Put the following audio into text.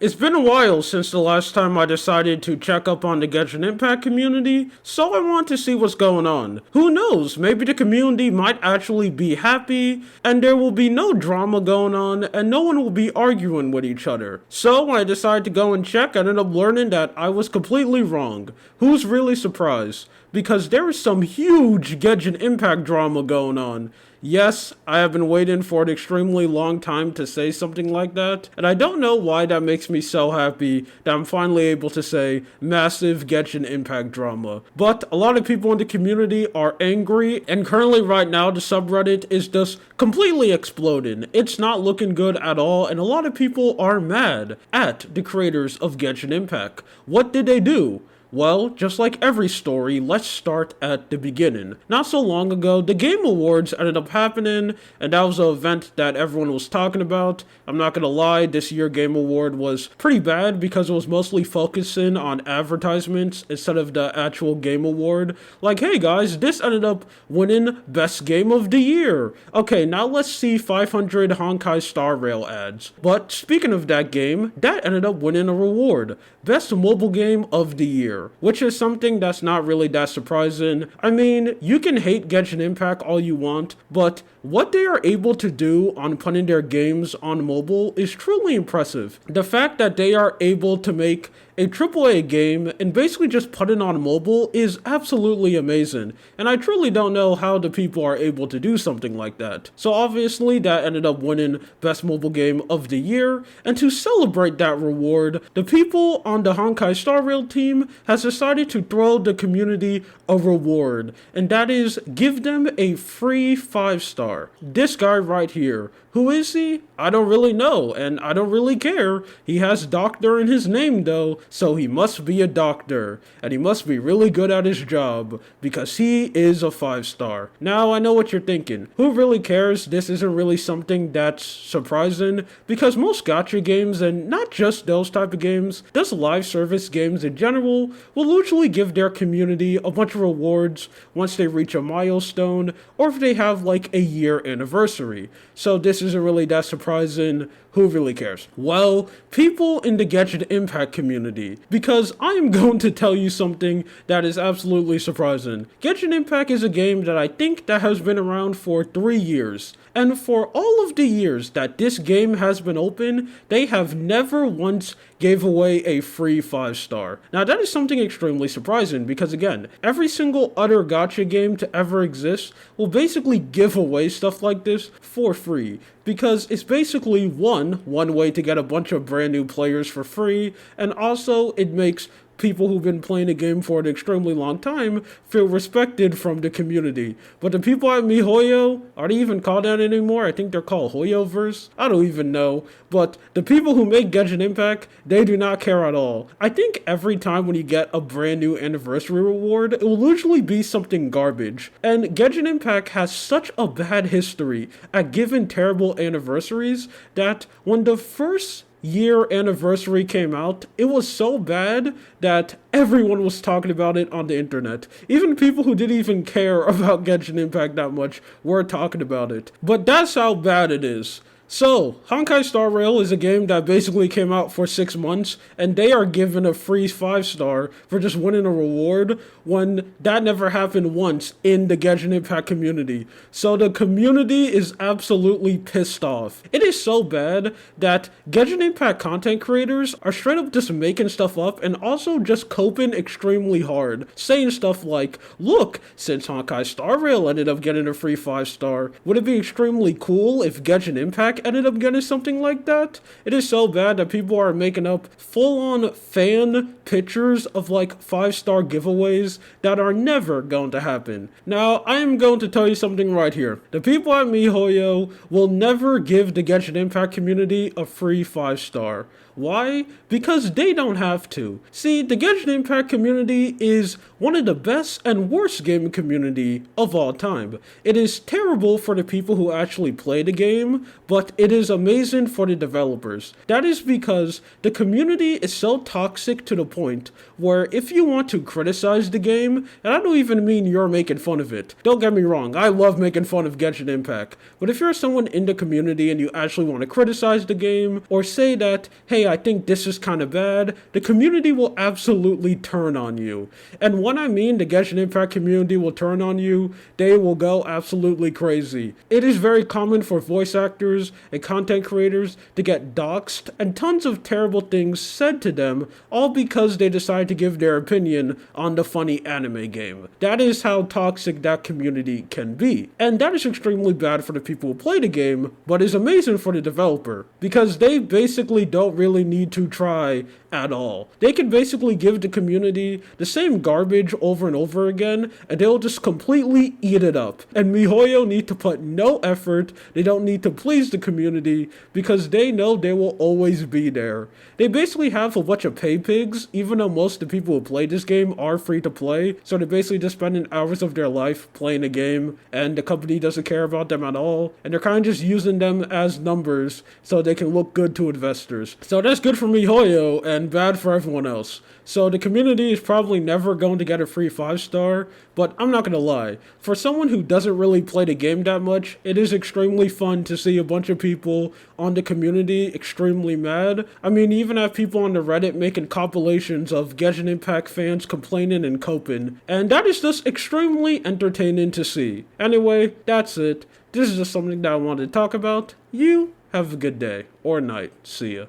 It's been a while since the last time I decided to check up on the Genshin Impact community, so I want to see what's going on. Who knows, maybe the community might actually be happy, and there will be no drama going on, and no one will be arguing with each other. So when I decided to go and check, I ended up learning that I was completely wrong. Who's really surprised? Because there is some huge Genshin Impact drama going on. Yes, I have been waiting for an extremely long time to say something like that, and I don't know why that makes me so happy that I'm finally able to say massive Genshin Impact drama. But a lot of people in the community are angry, and currently right now the subreddit is just completely exploding. It's not looking good at all, and a lot of people are mad at the creators of Genshin Impact. What did they do? Well, just like every story, let's start at the beginning. Not so long ago, the Game Awards ended up happening, and that was an event that everyone was talking about. I'm not gonna lie, this year Game Award was pretty bad because it was mostly focusing on advertisements instead of the actual Game Award. Like, hey guys, this ended up winning Best Game of the Year. Okay, now let's see 500 Honkai Star Rail ads. But speaking of that game, that ended up winning a reward. Best Mobile Game of the Year, which is something that's not really that surprising. I mean, you can hate Genshin Impact all you want, but what they are able to do on putting their games on mobile is truly impressive. The fact that they are able to make a AAA game and basically just put it on mobile is absolutely amazing, and I truly don't know how the people are able to do something like that. So obviously that ended up winning Best Mobile Game of the Year, and to celebrate that reward, the people on the Honkai Star Rail team has decided to throw the community a reward, and that is give them a free 5-star. This guy right here. Who is he? I don't really know, and I don't really care. He has doctor in his name though, so he must be a doctor, and he must be really good at his job, because he is a 5-star. Now, I know what you're thinking. Who really cares? This isn't really something that's surprising, because most gacha games, and not just those type of games, just live service games in general, will usually give their community a bunch of rewards once they reach a milestone, or if they have like a year anniversary. So this isn't really that surprising. Who really cares? Well, people in the Genshin Impact community, because I am going to tell you something that is absolutely surprising. Genshin Impact is a game that I think that has been around for 3 years. And for all of the years that this game has been open, they have never once gave away a free 5-star. Now that is something extremely surprising because again, every single other gacha game to ever exist will basically give away stuff like this for free. Because it's basically one way to get a bunch of brand new players for free, and also it makes people who've been playing the game for an extremely long time feel respected from the community. But the people at MiHoYo, are they even called that anymore? I think they're called Hoyoverse. I don't even know. But the people who make Genshin Impact, they do not care at all. I think every time when you get a brand new anniversary reward, it will usually be something garbage. And Genshin Impact has such a bad history at giving terrible anniversaries that when the first year anniversary came out, it was so bad that everyone was talking about it on the internet. Even people who didn't even care about Genshin Impact that much were talking about it. But that's how bad it is. So, Honkai Star Rail is a game that basically came out for 6 months, and they are given a free 5-star for just winning a reward when that never happened once in the Genshin Impact community. So the community is absolutely pissed off. It is so bad that Genshin Impact content creators are straight up just making stuff up and also just coping extremely hard, saying stuff like, look, since Honkai Star Rail ended up getting a free 5-star, would it be extremely cool if Genshin Impact ended up getting something like that? It is so bad that people are making up full-on fan pictures of like 5-star giveaways that are never going to happen. Now, I am going to tell you something right here. The people at MiHoYo will never give the Genshin Impact community a free 5-star. Why? Because they don't have to. See, the Genshin Impact community is one of the best and worst gaming community of all time. It is terrible for the people who actually play the game, but it is amazing for the developers. That is because the community is so toxic to the point where if you want to criticize the game, and I don't even mean you're making fun of it. Don't get me wrong, I love making fun of Genshin Impact. But if you're someone in the community and you actually want to criticize the game, or say that, hey, hey, I think this is kind of bad, the community will absolutely turn on you. And when I mean the Genshin Impact community will turn on you, they will go absolutely crazy. It is very common for voice actors and content creators to get doxxed and tons of terrible things said to them, all because they decide to give their opinion on the funny anime game. That is how toxic that community can be. And that is extremely bad for the people who play the game, but is amazing for the developer, because they basically don't really need to try at all. They can basically give the community the same garbage over and over again, and they'll just completely eat it up. And MiHoYo need to put no effort, they don't need to please the community, because they know they will always be there. They basically have a bunch of pay pigs, even though most of the people who play this game are free to play, so they're basically just spending hours of their life playing a game, and the company doesn't care about them at all, and they're kind of just using them as numbers so they can look good to investors. So that's good for MiHoYo, and bad for everyone else. So the community is probably never going to get a free 5-star, but I'm not gonna lie. For someone who doesn't really play the game that much, it is extremely fun to see a bunch of people on the community extremely mad. I mean, you even have people on the Reddit making compilations of Genshin Impact fans complaining and coping, and that is just extremely entertaining to see. Anyway, that's it. This is just something that I wanted to talk about. You have a good day or night. See ya.